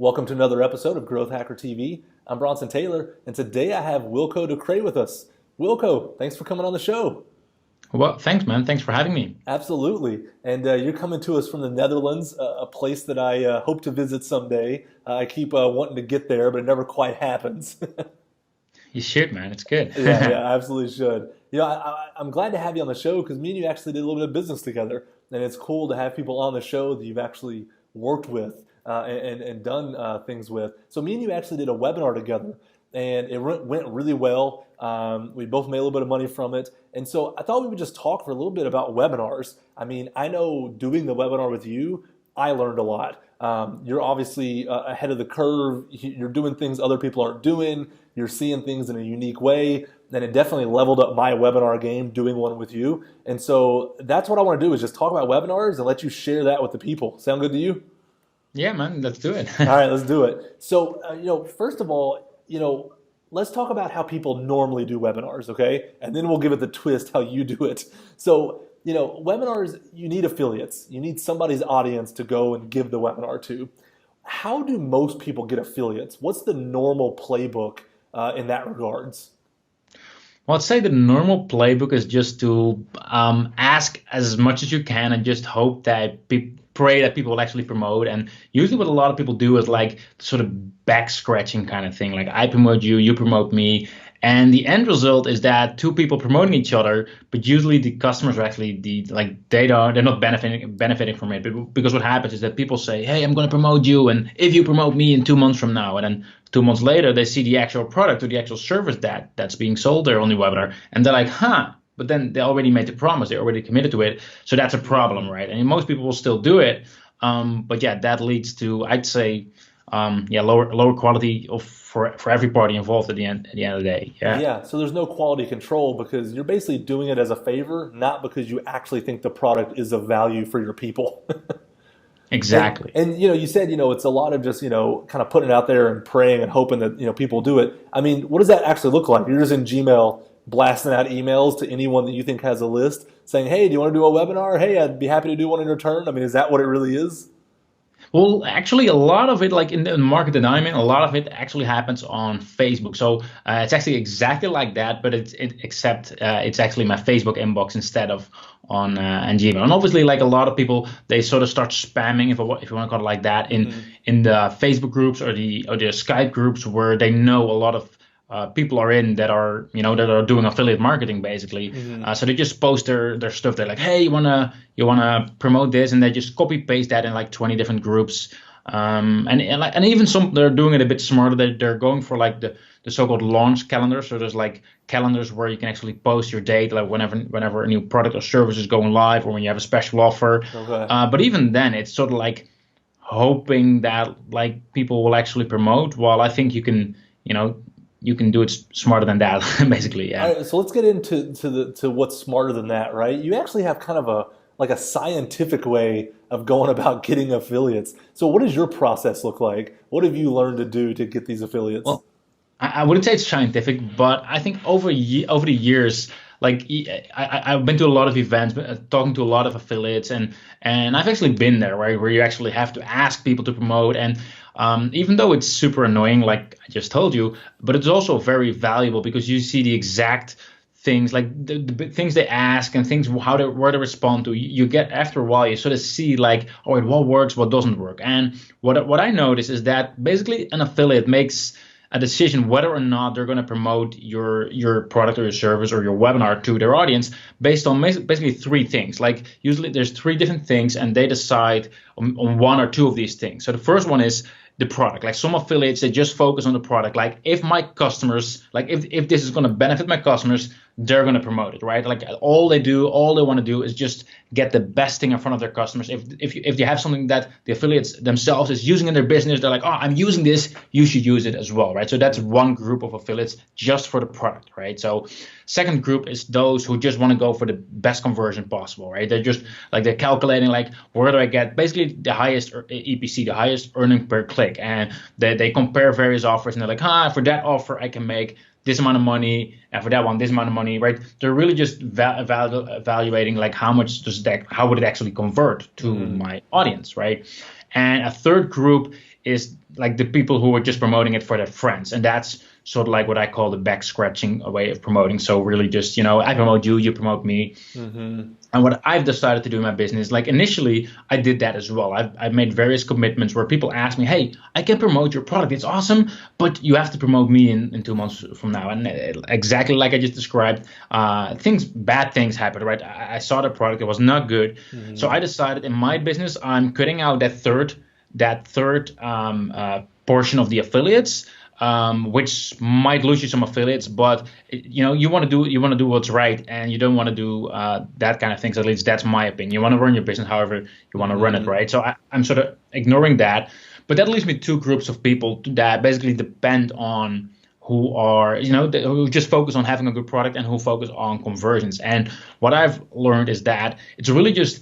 Welcome to another episode of Growth Hacker TV. I'm Bronson Taylor, and today I have Wilco Decray with us. Wilco, thanks for coming on the show. Well, thanks, man. Thanks for having me. Absolutely. And you're coming to us from the Netherlands, a place that I hope to visit someday. I keep wanting to get there, but it never quite happens. You should, man. It's good. Yeah, absolutely should. I'm glad to have you on the show because me and you actually did a little bit of business together, and it's cool to have people on the show that you've actually worked with and done things with. So me and you actually did a webinar together, and it went really well. We both made a little bit of money from it, and so I thought we would just talk for a little bit about webinars. I mean, I know doing the webinar with you, I learned a lot. You're obviously ahead of the curve. You're doing things other people aren't doing. You're seeing things in a unique way. And it definitely leveled up my webinar game doing one with you. And so that's what I want to do is just talk about webinars and let you share that with the people. Sound good to you? Yeah, man. Let's do it. All right, let's do it. So, first of all, let's talk about how people normally do webinars, okay? And then we'll give it the twist how you do it. So, webinars, you need affiliates. You need somebody's audience to go and give the webinar to. How do most people get affiliates? What's the normal playbook in that regards? Well, I'd say the normal playbook is just to ask as much as you can and just hope that pray that people will actually promote. And usually what a lot of people do is like sort of back scratching kind of thing. Like I promote you, you promote me. And the end result is that two people promoting each other, but usually the customers are actually they're not benefiting from it. But because what happens is that people say, hey, I'm going to promote you, and if you promote me in 2 months from now, and then 2 months later they see the actual product or the actual service that's being sold there on the webinar, and they're like, huh. But then they already made the promise, they already committed to it, so that's a problem, right? And most people will still do it, but yeah, that leads to, I'd say, lower quality for every party involved at the end of the day. Yeah. So there's no quality control because you're basically doing it as a favor, not because you actually think the product is of value for your people. Exactly. And you said it's a lot of just kind of putting it out there and praying and hoping that people do it. I mean, what does that actually look like? You're just in Gmail blasting out emails to anyone that you think has a list saying, hey, do you want to do a webinar? Hey, I'd be happy to do one in return. I mean, is that what it really is? Well, actually, a lot of it, like in the market that I'm in, a lot of it actually happens on Facebook. So it's actually exactly like that, but except it's actually my Facebook inbox instead of on Gmail. And obviously, like a lot of people, they sort of start spamming, if you want to call it like that, in the Facebook groups or the Skype groups where they know a lot of people are in that are doing affiliate marketing basically. So they just post their stuff. They're like, hey, you wanna promote this, and they just copy paste that in like 20 different groups. And even some they're doing it a bit smarter. They're going for like the so-called launch calendar. So there's like calendars where you can actually post your date, like whenever a new product or service is going live, or when you have a special offer. Okay. But even then, it's sort of like hoping that like people will actually promote. While I think you can do it smarter than that, basically. Yeah. All right, so let's get into what's smarter than that, right? You actually have kind of a scientific way of going about getting affiliates. So what does your process look like? What have you learned to do to get these affiliates? Well, I wouldn't say it's scientific, but I think over the years, like I've been to a lot of events, talking to a lot of affiliates, and I've actually been there, right, where you actually have to ask people to promote. And even though it's super annoying, like I just told you, but it's also very valuable because you see the exact things, like the things they ask and things where they respond to. You get, after a while, you sort of see like, all right, what works, what doesn't work. And what I notice is that basically an affiliate makes a decision whether or not they're going to promote your product or your service or your webinar to their audience based on basically three things. Like usually there's three different things, and they decide on one or two of these things. So the first one is the product. Like some affiliates, they just focus on the product. Like if my customers, like if this is going to benefit my customers, they're going to promote it, right? Like all they want to do is just get the best thing in front of their customers. If they have something that the affiliates themselves is using in their business, they're like, oh, I'm using this, you should use it as well, right? So that's one group of affiliates just for the product, right? So second group is those who just want to go for the best conversion possible, right? They're just like, they're calculating like, where do I get basically the highest EPC, the highest earning per click, and they compare various offers, and they're like, for that offer I can make this amount of money, and for that one, this amount of money, right? They're really just evaluating like how would it actually convert to my audience, right? And a third group is like the people who are just promoting it for their friends, and that's sort of like what I call the back scratching way of promoting. So really just, I promote you, you promote me. Mm-hmm. And what I've decided to do in my business, like initially I did that as well. I've made various commitments where people ask me, hey, I can promote your product. It's awesome, but you have to promote me in 2 months from now. And exactly like I just described, bad things happened, right? I saw the product, it was not good. Mm-hmm. So I decided in my business, I'm cutting out that third portion of the affiliates, which might lose you some affiliates, but you want to do what's right, and you don't want to do that kind of things. At least that's my opinion. You want to run your business however you want to run it, right? So I'm sort of ignoring that, but that leaves me two groups of people that basically depend on who are who just focus on having a good product and who focus on conversions. And what I've learned is that it's really just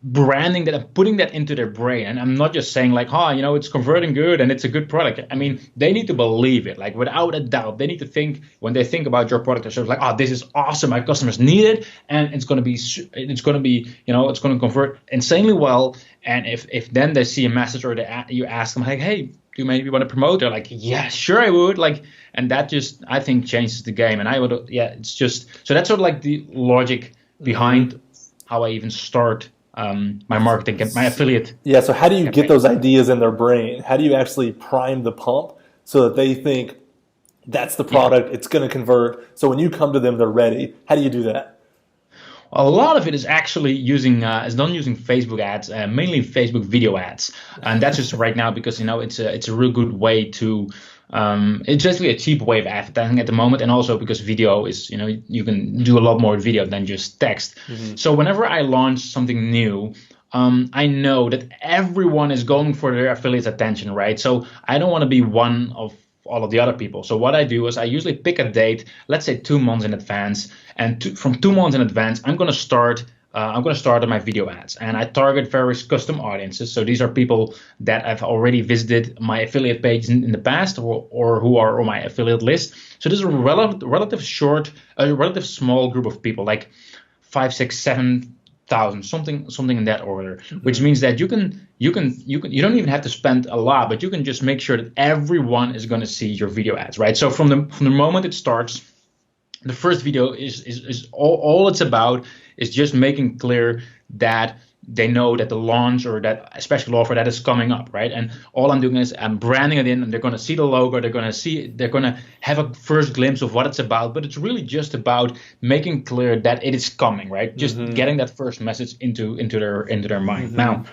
branding that and putting that into their brain. And I'm not just saying like, it's converting good and it's a good product. I mean, they need to believe it, like without a doubt. They need to think, when they think about your product or service, like, this is awesome, my customers need it, and it's going to convert insanely well. And if then they see a message or you ask them like, hey, do you maybe want to promote? They're like, yeah, sure I would. Like, and that just, I think, changes the game. And it's just, so that's sort of like the logic behind how I even start my marketing, my affiliate. Yeah, so how do you campaign. get those ideas in their brain? How do you actually prime the pump so that they think that's the product, it's going to convert, so when you come to them, they're ready? How do you do that? A lot of it is actually using Facebook ads, mainly Facebook video ads, and that's just right now because it's a real good way to. It's basically a cheap way of advertising at the moment, and also because video is, you can do a lot more video than just text. Mm-hmm. So whenever I launch something new, I know that everyone is going for their affiliate's attention, right? So I don't want to be one of all of the other people. So what I do is I usually pick a date, let's say 2 months in advance, and from 2 months in advance, I'm going to start on my video ads, and I target various custom audiences. So these are people that have already visited my affiliate page in the past, or who are on my affiliate list. So this is a relative small group of people, like 5, 6, 7,000, something in that order. Mm-hmm. Which means that you don't even have to spend a lot, but you can just make sure that everyone is going to see your video ads, right? So from the moment it starts, the first video is all it's about is just making clear that they know that the launch or that special offer that is coming up, right? And all I'm doing is I'm branding it in, and they're going to see the logo, they're going to have a first glimpse of what it's about, but it's really just about making clear that it is coming, right? Just getting that first message into their mind. Mm-hmm. Now,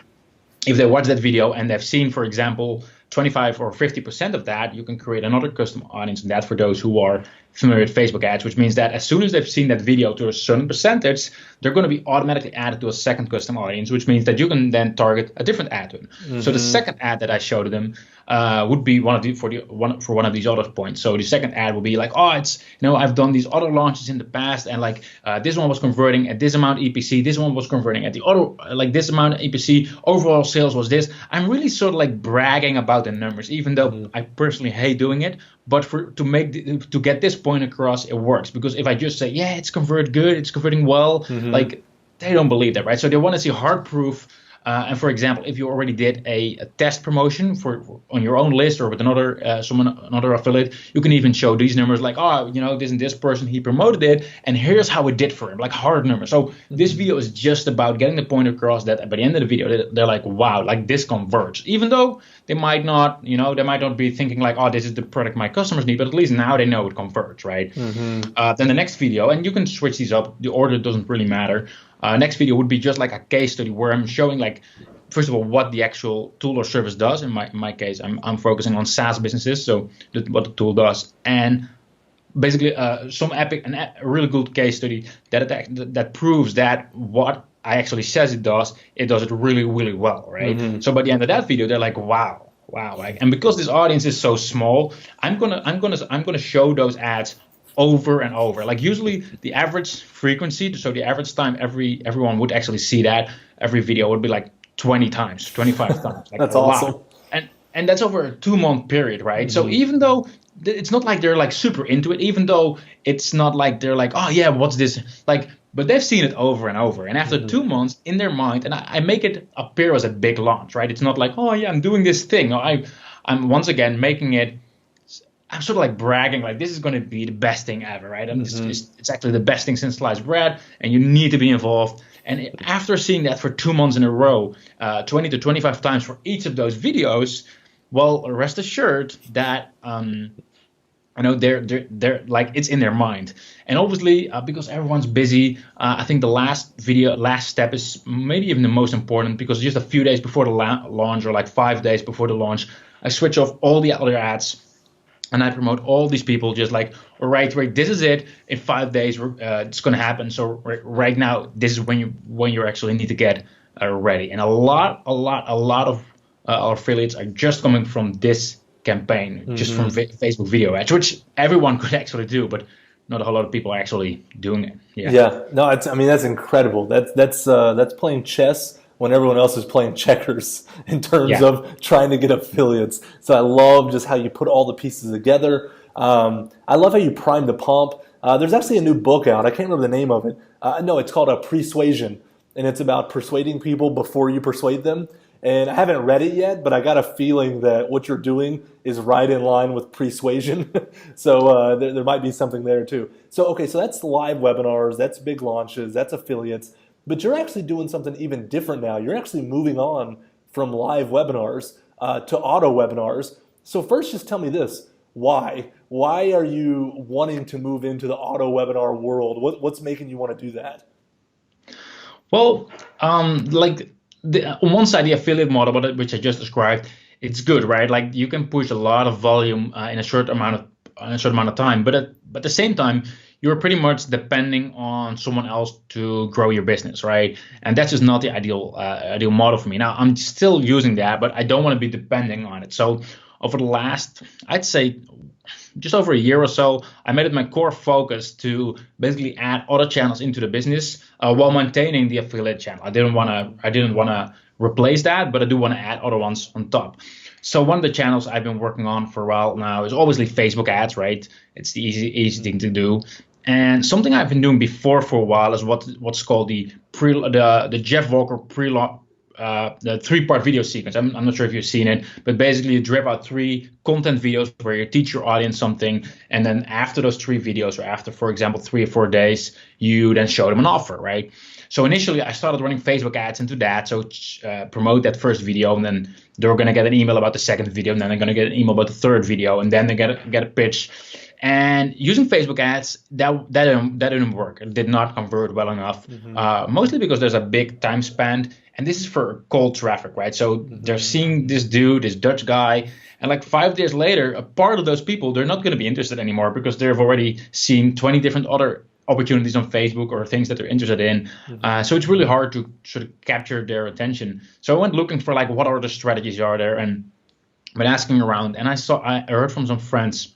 if they watch that video and they've seen, for example, 25 or 50% of that, you can create another custom audience, and that's for those who are familiar with Facebook ads, which means that as soon as they've seen that video to a certain percentage, they're going to be automatically added to a second custom audience, which means that you can then target a different ad to them. Mm-hmm. So the second ad that I show to them would be for one of these other points. So the second ad will be like, it's I've done these other launches in the past, and like this one was converting at this amount EPC, this one was converting at the other like this amount of EPC. Overall sales was this. I'm really sort of like bragging about the numbers, even though I personally hate doing it. But to get this point across, it works, because if I just say, yeah, it's converting well, like they don't believe that, right? So they want to see hard proof. And for example, if you already did a test promotion on your own list or with another affiliate, you can even show these numbers like, this person, he promoted it, and here's how it did for him, like hard numbers. So this video is just about getting the point across that by the end of the video, they're like, wow, like this converts. Even though they might not be thinking like, this is the product my customers need, but at least now they know it converts, right? Mm-hmm. Then the next video, and you can switch these up, the order doesn't really matter. Next video would be just like a case study where I'm showing, like, first of all, what the actual tool or service does. In my case, I'm focusing on SaaS businesses, so what the tool does, and basically some a really good case study that proves that what I actually says it does it really, really well, right? Mm-hmm. So by the end of that video, they're like, wow, like, and because this audience is so small, I'm gonna show those ads over and over. Like usually the average frequency, so the average time everyone would actually see that every video would be like 20 times, 25 times. Like, that's awesome. And that's over a 2-month period, right? Mm-hmm. So even though it's not like they're like super into it, even though it's not like they're like, oh yeah, what's this? Like, but they've seen it over and over. And after 2 months in their mind, and I make it appear as a big launch, right? It's not like, oh yeah, I'm doing this thing. I'm once again making it. I'm sort of like bragging, like this is going to be the best thing ever, right? And it's actually the best thing since sliced bread, and you need to be involved. And after seeing that for 2 months in a row, 20 to 25 times for each of those videos, well, rest assured that they're like it's in their mind. And obviously, because everyone's busy, I think the last step is maybe even the most important, because just a few days before the launch, or like 5 days before the launch, I switch off all the other ads. And I promote all these people just like, all right, this is it. In 5 days, it's going to happen. So right now, this is when you actually need to get ready. And a lot of our affiliates are just coming from this campaign, just from Facebook video ads, which everyone could actually do, but not a whole lot of people are actually doing it. Yeah. No, that's incredible. That's playing chess when everyone else is playing checkers in terms of trying to get affiliates. So I love just how you put all the pieces together. I love how you prime the pump. There's actually a new book out. I can't remember the name of it. No, it's called Persuasion, and it's about persuading people before you persuade them. And I haven't read it yet, but I got a feeling that what you're doing is right in line with persuasion. So there might be something there too. So, okay, so that's live webinars, that's big launches, that's affiliates. But you're actually doing something even different now. You're actually moving on from live webinars to auto webinars. So first, just tell me this. Why? Why are you wanting to move into the auto webinar world? What's making you want to do that? Well, like on one side, the affiliate model, which I just described, it's good, right? Like you can push a lot of volume in a short amount of time, but at the same time, you're pretty much depending on someone else to grow your business, right? And that's just not the ideal model for me. Now, I'm still using that, but I don't want to be depending on it. So over the last, I'd say, just over a year or so, I made it my core focus to basically add other channels into the business while maintaining the affiliate channel. I didn't want to replace that, but I do want to add other ones on top. So one of the channels I've been working on for a while now is obviously Facebook ads, right? It's the easy thing to do. And something I've been doing before for a while is what's called the Jeff Walker the 3-part video sequence. I'm not sure if you've seen it, but basically you drip out 3 content videos where you teach your audience something, and then after those 3 videos, or after, for example, 3 or 4 days, you then show them an offer, right? So initially I started running Facebook ads into that, so promote that first video, and then they're going to get an email about the second video, and then they're going to get an email about the third video, and then they get a pitch. And using Facebook ads, that didn't work. It did not convert well enough, mostly because there's a big time span. And this is for cold traffic, right? So they're seeing this dude, this Dutch guy, and like 5 days later, a part of those people, they're not going to be interested anymore because they've already seen 20 different other opportunities on Facebook or things that they're interested in. So it's really hard to sort of capture their attention. So I went looking for like what other strategies are there, and been asking around, and I heard from some friends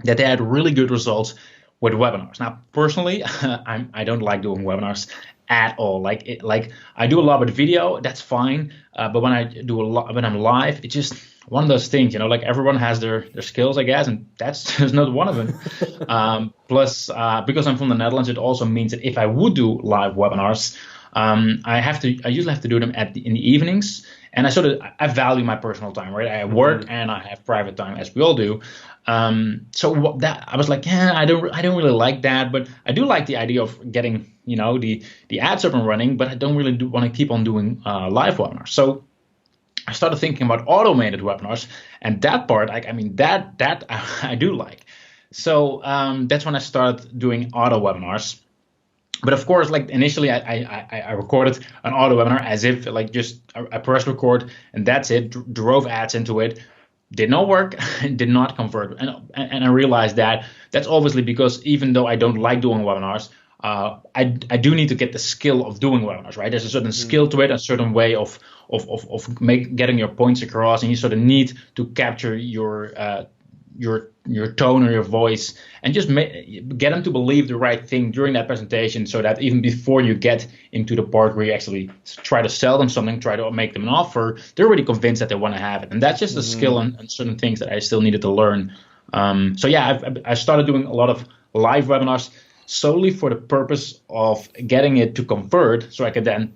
that they had really good results with webinars. Now, personally, I don't like doing webinars at all. Like I do a lot with video, that's fine. But when I do a lot, when I'm live, it's just one of those things, like everyone has their skills, I guess, and that's just not one of them. Plus, because I'm from the Netherlands, it also means that if I would do live webinars, I usually have to do them in the evenings. And I value my personal time, right? I work and I have private time, as we all do. So I was like, I don't really like that, but I do like the idea of getting, the ads up and running, but I don't really want to keep on doing live webinars. So I started thinking about automated webinars, and that part, that I do like. So that's when I started doing auto webinars. But of course, like initially, I recorded an auto webinar as if like just I press record and that's it. Drove ads into it, did not work, did not convert, and I realized that that's obviously because even though I don't like doing webinars, I do need to get the skill of doing webinars, right? There's a certain skill to it, a certain way of getting your points across, and you sort of need to capture your tone or your voice and just get them to believe the right thing during that presentation, so that even before you get into the part where you actually try to sell them something, try to make them an offer, they're already convinced that they want to have it. And that's just a skill and certain things that I still needed to learn. So yeah, I started doing a lot of live webinars solely for the purpose of getting it to convert, so I could then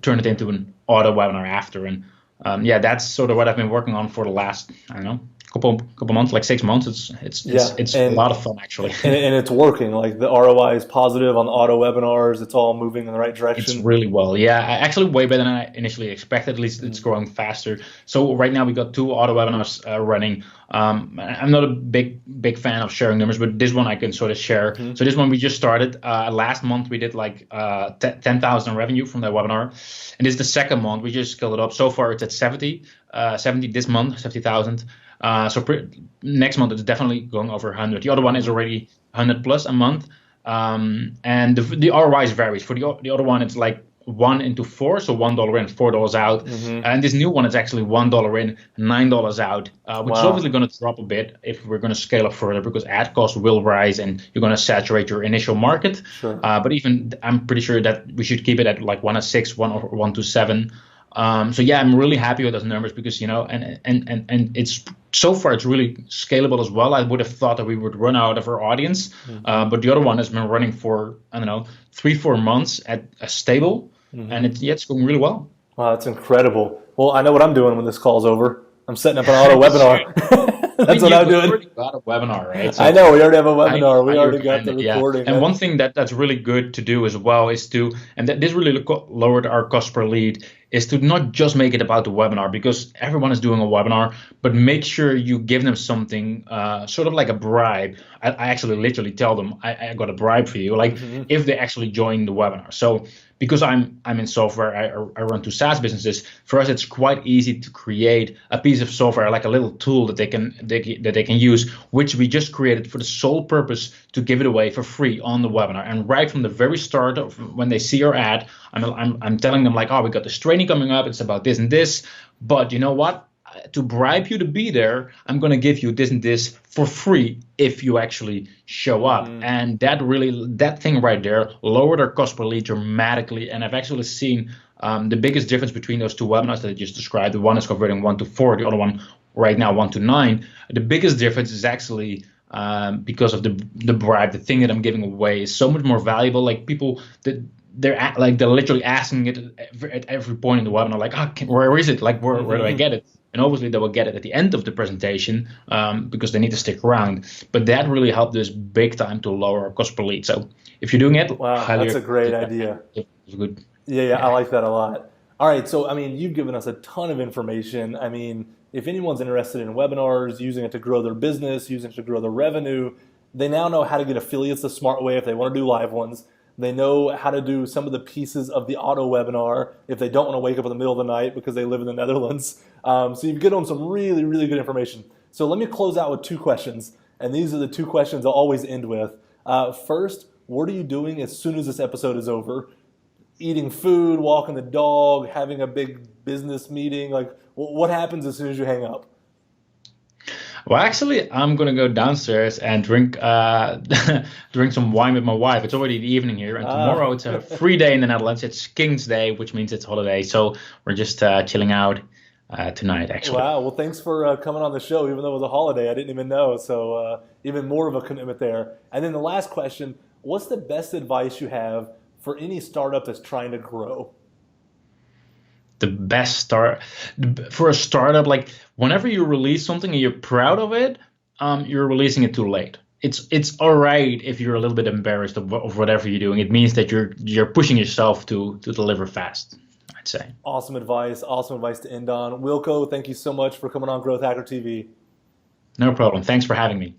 turn it into an auto webinar after. And Yeah, that's sort of what I've been working on for the last, I don't know, couple months, like 6 months. Yeah, It's a lot of fun actually. and it's working. Like the ROI is positive on the auto webinars. It's all moving in the right It's direction. really well. Yeah, actually way better than I initially expected. At least it's Mm-hmm. growing faster. So right now we got two auto webinars running. I'm not a big fan of sharing numbers, but this one I can sort of share. Mm-hmm. So this one we just started. Last month we did like 10,000 revenue from that webinar, and this is the second month. We just scaled it up. So far it's at 70 this month, 70,000. Next month it's definitely going over 100. The other one is already 100 plus a month. And the ROI varies. For the other one, it's like 1 into 4, so $1 in, $4 out. Mm-hmm. And this new one is actually $1 in, $9 out, which is Wow. obviously going to drop a bit if we're going to scale up further because ad costs will rise and you're going to saturate your initial market. Sure. But even I'm pretty sure that we should keep it at like 1 to 6, 1 to 7. So yeah, I'm really happy with those numbers because and it's so far it's really scalable as well. I would have thought that we would run out of our audience, Mm-hmm. but the other one has been running for I don't know 3 4 months at a stable, and it's going really well. Wow, that's incredible. Well, I know what I'm doing when this call's over. I'm setting up an auto webinar. That's what I'm We doing. already got a webinar, right? I So know we already have a I webinar. We already got recommend the it, yeah. recording. And one thing that's really good to do as well is to, and this really lowered our cost per lead, is to not just make it about the webinar because everyone is doing a webinar, but make sure you give them something, sort of like a bribe. I actually literally tell them, I got a bribe for you, like Mm-hmm. if they actually join the webinar. So because I'm in software, I run two SaaS businesses. For us, it's quite easy to create a piece of software, like a little tool that they can use, which we just created for the sole purpose to give it away for free on the webinar. And right from the very start of when they see our ad, I'm telling them like, oh, we got this training coming up. It's about this and this. But you know what? To bribe you to be there, I'm going to give you this and this for free if you actually show up. Mm-hmm. And that thing right there lowered our cost per lead dramatically. And I've actually seen the biggest difference between those two webinars that I just described. The one is converting 1 to 4, the other one right now 1 to 9. The biggest difference is actually because of the bribe. The thing that I'm giving away is so much more valuable. Like people that they're literally asking it at every point in the webinar, like, where is it? Like, where do I get it? And obviously they will get it at the end of the presentation because they need to stick around. But that really helped us big time to lower our cost per lead. So if you're doing it, Wow, highly that's a great idea. It's good. Yeah, I like that a lot. All right, so I mean, you've given us a ton of information. I mean, if anyone's interested in webinars, using it to grow their business, using it to grow their revenue, they now know how to get affiliates the smart way if they want to do live ones. They know how to do some of the pieces of the auto webinar if they don't want to wake up in the middle of the night because they live in the Netherlands. So you've given them some really, really good information. So let me close out with 2 questions. And these are the 2 questions I'll always end with. First, what are you doing as soon as this episode is over? Eating food, walking the dog, having a big business meeting? Like, what happens as soon as you hang up? Well, actually, I'm gonna go downstairs and drink drink some wine with my wife. It's already the evening here, and tomorrow it's a free day in the Netherlands. It's King's Day, which means it's holiday. So we're just chilling out tonight, actually. Wow. Well, thanks for coming on the show, even though it was a holiday. I didn't even know. So even more of a commitment there. And then the last question, what's the best advice you have for any startup that's trying to grow? The best start for a startup, like whenever you release something and you're proud of it, you're releasing it too late. It's all right if you're a little bit embarrassed of whatever you're doing. It means that you're pushing yourself to deliver fast, I'd say. Awesome advice. Awesome advice to end on. Wilco, thank you so much for coming on Growth Hacker TV. No problem. Thanks for having me.